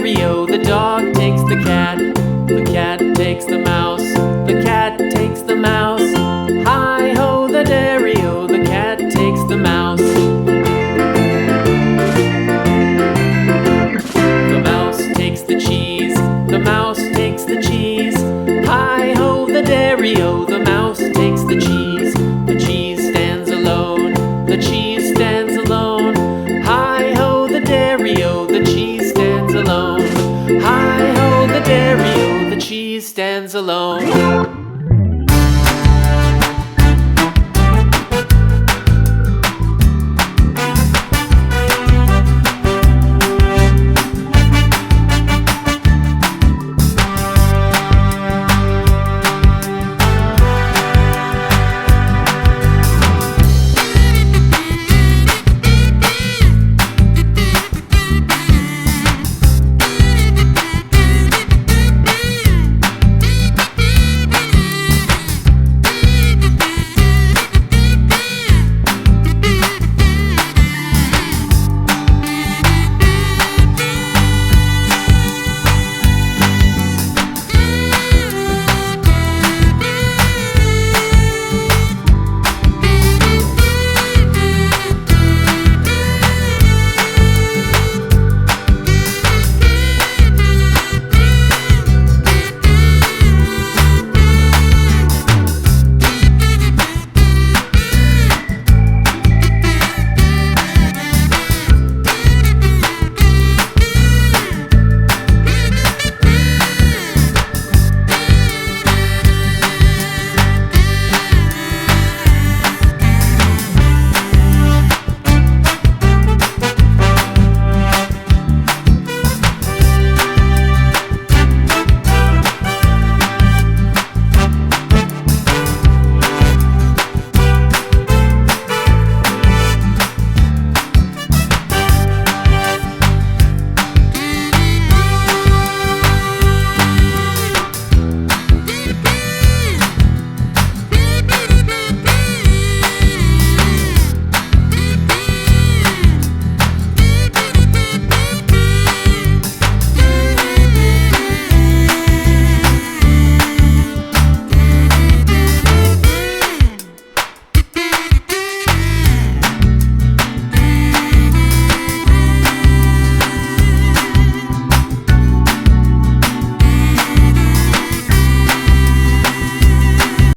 dairy-o, the dog takes the cat. The cat takes the mouse. The cat takes the mouse. Hi-ho, the dairy-o, the cat takes the mouse. The mouse takes the cheese. The mouse takes the cheese. Hi-ho, the dairy-o, the mouse takes the cheese. The cheese stands alone. The cheese stands alone. Hi-ho, the dairy-o, the cheese stands alone. Hi-ho, the dairy-o, the cheese stands alone.